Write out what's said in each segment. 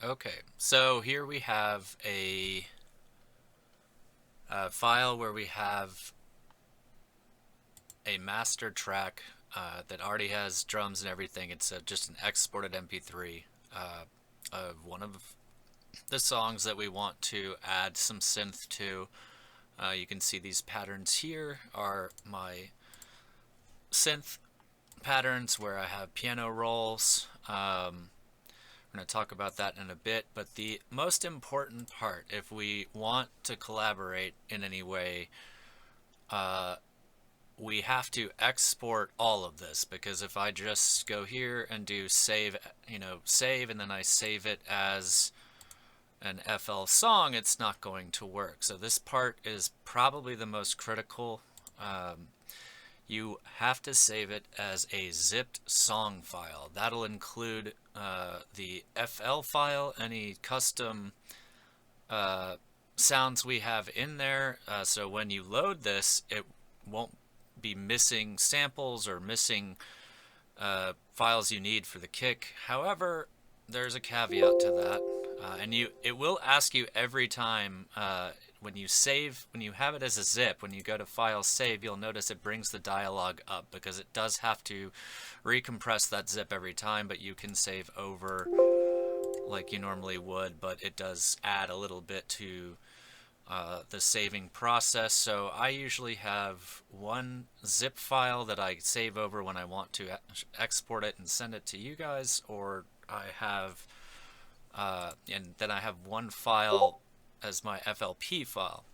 Okay, so here we have a file where we have a master track that already has drums and everything. It's just an exported MP3 of one of the songs that we want to add some synth to. You can see these patterns here are my synth patterns where I have piano rolls. We're going to talk about that in a bit, but the most important part, if we want to collaborate in any way, uh, we have to export all of this, because if I just go here and do save, save, and then I save it as an FL song, it's not going to work. So this part is probably the most critical. Um, you have to save it as a zipped song file. That'll include the FL file, any custom uh, sounds we have in there. So when you load this, it won't be missing samples or missing files you need for the kick. However, there's a caveat to that, and it will ask you every time when you save, when you have it as a zip, when you go to File Save, you'll notice it brings the dialog up because it does have to recompress that zip every time, but you can save over like you normally would, but it does add a little bit to the saving process. So I usually have one zip file that I save over when I want to export it and send it to you guys, or I have, and then I have one file as my FLP file.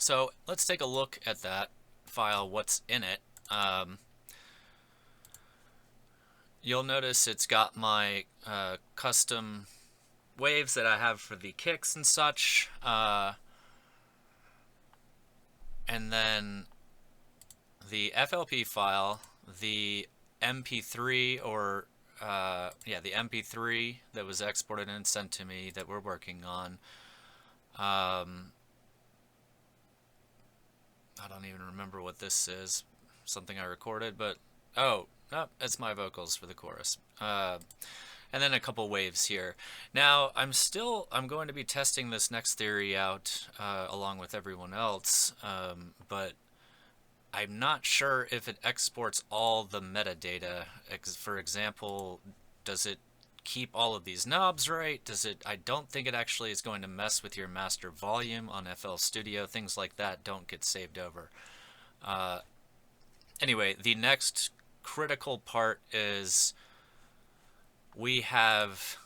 So let's take a look at that file, what's in it. You'll notice it's got my custom waves that I have for the kicks and such. And then the FLP file, the MP3 or the MP3 that was exported and sent to me that we're working on. I don't even remember what this is. Something I recorded, but oh, no, it's my vocals for the chorus. And then a couple waves here. Now, I'm going to be testing this next theory out along with everyone else, but I'm not sure if it exports all the metadata. For example, does it keep all of these knobs right? I don't think it actually is going to mess with your master volume on FL Studio. Things like that don't get saved over. Uh, anyway, the next critical part is we have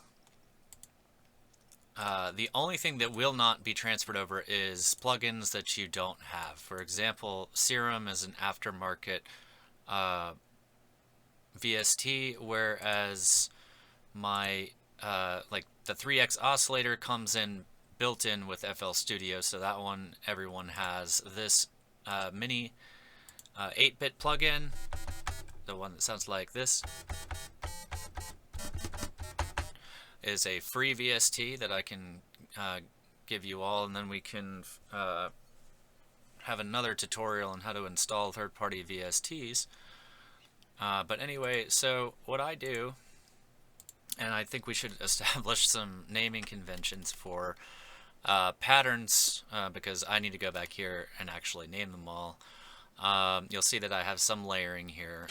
the only thing that will not be transferred over is plugins that you don't have. For example, Serum is an aftermarket uh, VST, whereas my like the 3X oscillator comes in built in with FL Studio, so that one everyone has. This mini 8-bit plugin, the one that sounds like this, is a free VST that I can give you all, and then we can have another tutorial on how to install third-party VSTs. But anyway, so what I do, and I think we should establish some naming conventions for patterns, because I need to go back here and actually name them all. You'll see that I have some layering here.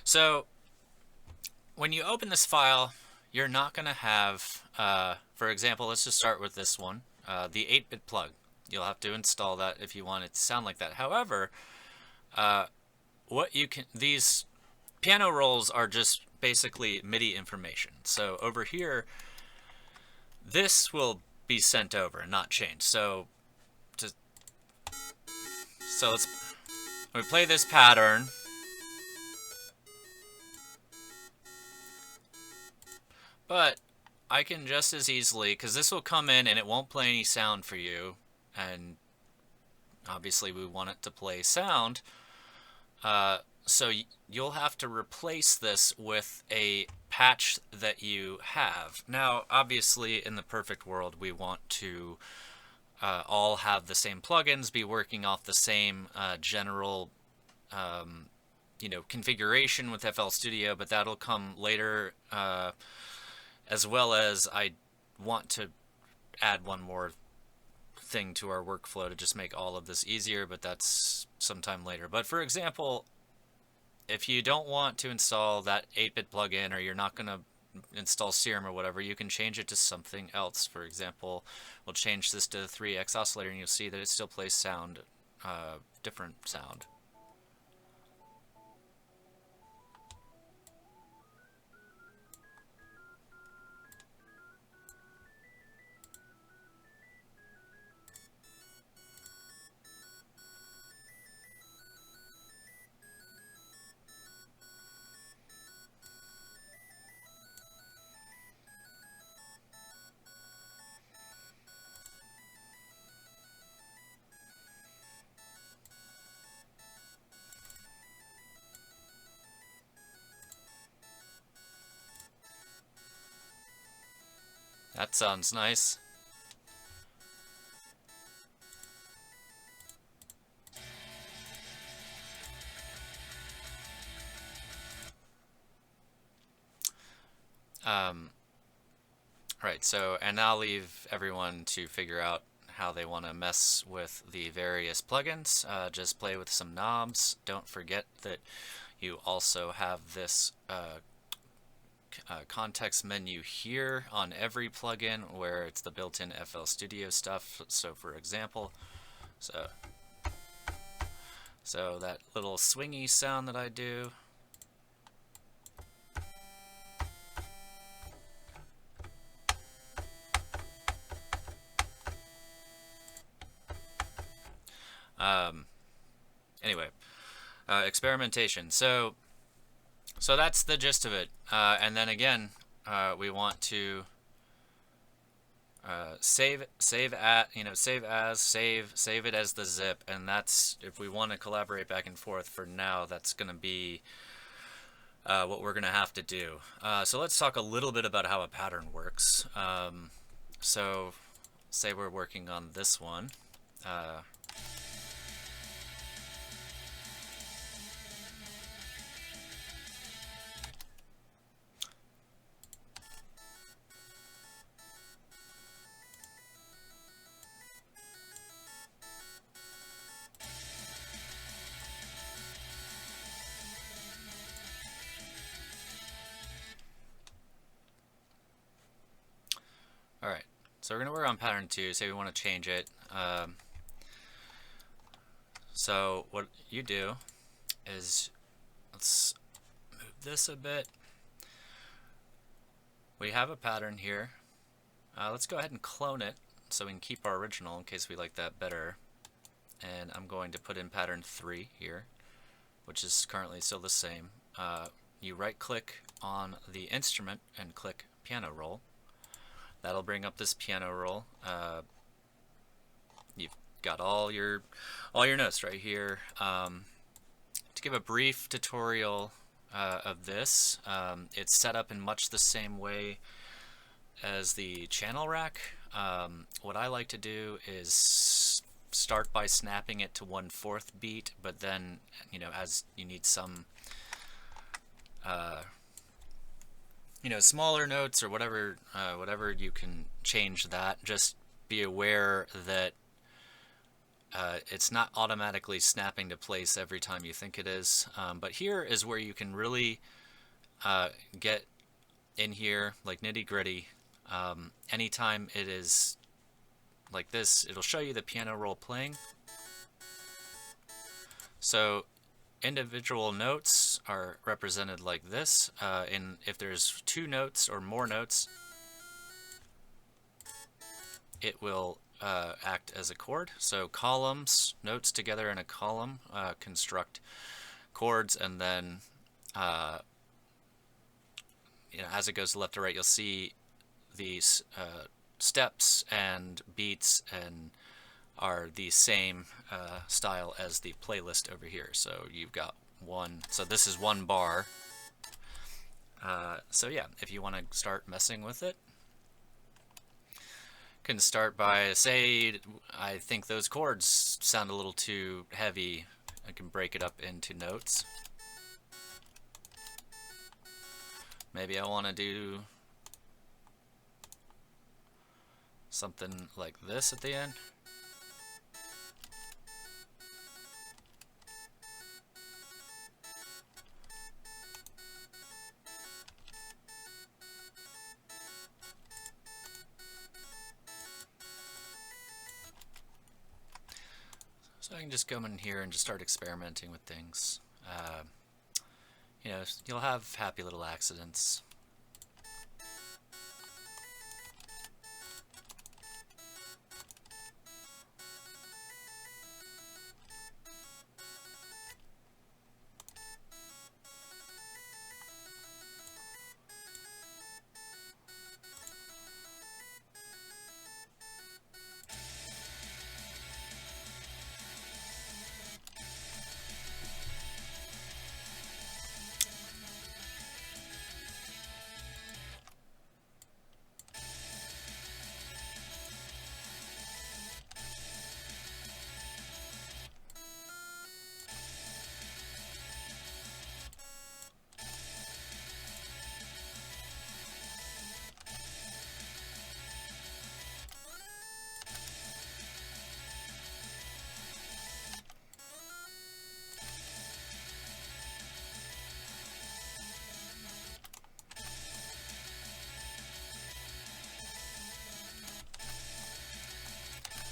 So when you open this file, you're not going to have, for example, let's just start with this one, the 8-bit plug. You'll have to install that if you want it to sound like that. However, these piano rolls are just basically MIDI information. So over here, this will be sent over and not changed. So let's we play this pattern. But I can just as easily, because this will come in and it won't play any sound for you, and obviously we want it to play sound, so you'll have to replace this with a patch that you have. Now, obviously, in the perfect world, we want to all have the same plugins, be working off the same general configuration with FL Studio, but that'll come later, as well as I want to add one more thing to our workflow to just make all of this easier, but that's sometime later. But for example, if you don't want to install that 8-bit plugin, or you're not going to install Serum or whatever, you can change it to something else. For example, we'll change this to the 3X oscillator, and you'll see that it still plays sound, different sound. That sounds nice. Right, so, and I'll leave everyone to figure out how they want to mess with the various plugins. Just play with some knobs. Don't forget that you also have this context menu here on every plugin where it's the built-in FL Studio stuff. So for example, so that little swingy sound that I do, anyway, experimentation. So that's the gist of it. And then again, we want to save it as the zip, and that's, if we want to collaborate back and forth for now, that's going to be what we're going to have to do. So let's talk a little bit about how a pattern works. So say we're working on this one. Alright, so we're going to work on pattern 2, say we want to change it. So what you do is, let's move this a bit. We have a pattern here. Let's go ahead and clone it so we can keep our original in case we like that better. And I'm going to put in pattern 3 here, which is currently still the same. You right click on the instrument and click piano roll. That'll bring up this piano roll. You've got all your notes right here. To give a brief tutorial of this, it's set up in much the same way as the channel rack. What I like to do is start by snapping it to 1/4 beat, but then, as you need some smaller notes or whatever, you can change that. Just be aware that it's not automatically snapping to place every time you think it is. But here is where you can really get in here, like nitty-gritty. Anytime it is like this, it'll show you the piano roll playing. So individual notes are represented like this. If there's 2 notes or more notes, it will act as a chord. So columns, notes together in a column, construct chords, and then as it goes left to right, you'll see these steps and beats and are the same style as the playlist over here. So you've got one, so this is 1 bar. So yeah, if you want to start messing with it, can start by, say, I think those chords sound a little too heavy. I can break it up into notes. Maybe I want to do something like this at the end. So I can just come in here and just start experimenting with things. You know, you'll have happy little accidents.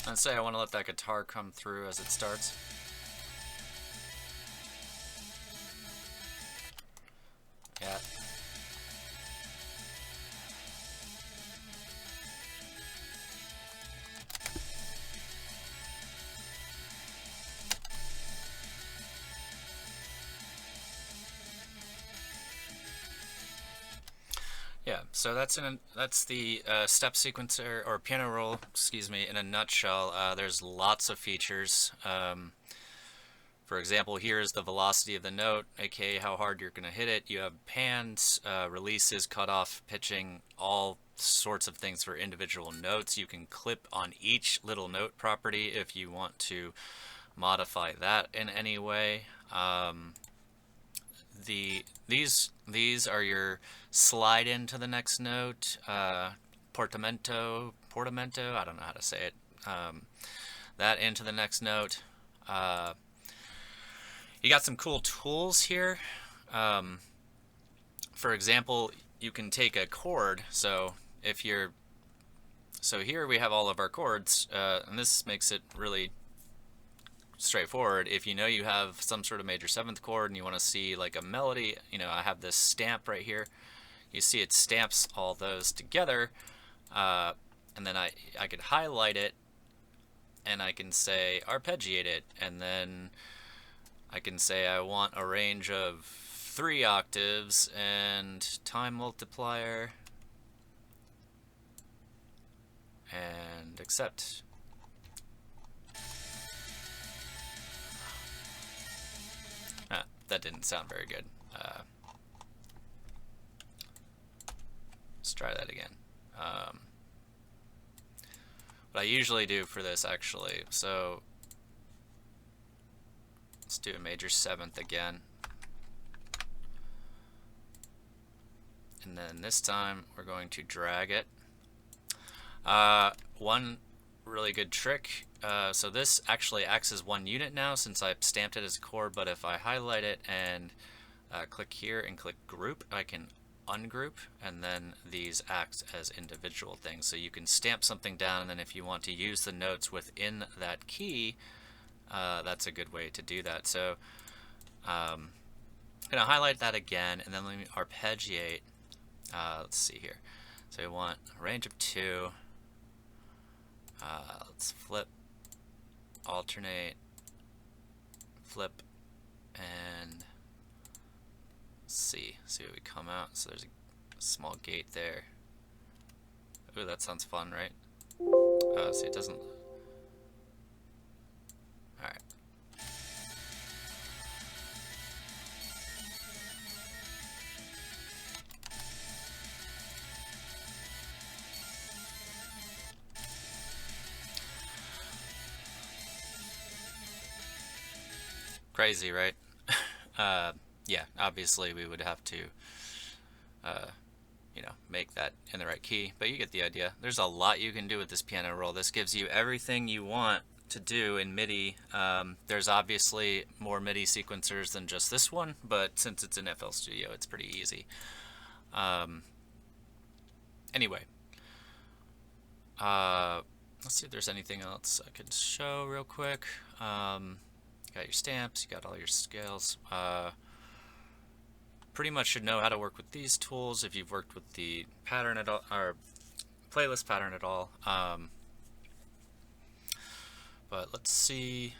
And say I want to let that guitar come through as it starts. Yeah. Yeah, so that's the step sequencer or piano roll, excuse me, in a nutshell. There's lots of features. For example, here's the velocity of the note, aka how hard you're going to hit it. You have pans, releases, cutoff, pitching, all sorts of things for individual notes. You can clip on each little note property if you want to modify that in any way. These are your slide into the next note, portamento, I don't know how to say it, that into the next note. You got some cool tools here. For example, you can take a chord, so here we have all of our chords, and this makes it really straightforward. If you know you have some sort of major seventh chord and you want to see like a melody, you know, I have this stamp right here. You see it stamps all those together, and then I could highlight it and I can say arpeggiate it, and then I can say I want a range of 3 octaves and time multiplier and accept. That didn't sound very good. Let's try that again. What I usually do for this, actually, so let's do a major seventh again. And then this time we're going to drag it. One really good trick, so this actually acts as one unit now since I've stamped it as a chord, but if I highlight it and click here and click group, I can ungroup, and then these act as individual things. So you can stamp something down, and then if you want to use the notes within that key, that's a good way to do that. So I'm going to highlight that again, and then let me arpeggiate. Let's see here. So we want a range of 2. Let's flip, alternate, flip, and see what we come out. So there's a small gate there. Ooh, that sounds fun, right? See, it doesn't. Alright. Crazy, right? uh, yeah, obviously we would have to, uh, make that in the right key, but you get the idea. There's a lot you can do with this piano roll. This gives you everything you want to do in MIDI. There's obviously more MIDI sequencers than just this one, but since it's in FL Studio, it's pretty easy. Anyway, let's see if there's anything else I could show real quick. You got your stamps, you got all your scales. Pretty much should know how to work with these tools if you've worked with the pattern at all, or playlist pattern at all. But let's see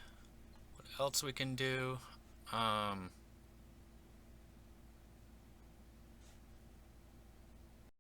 what else we can do.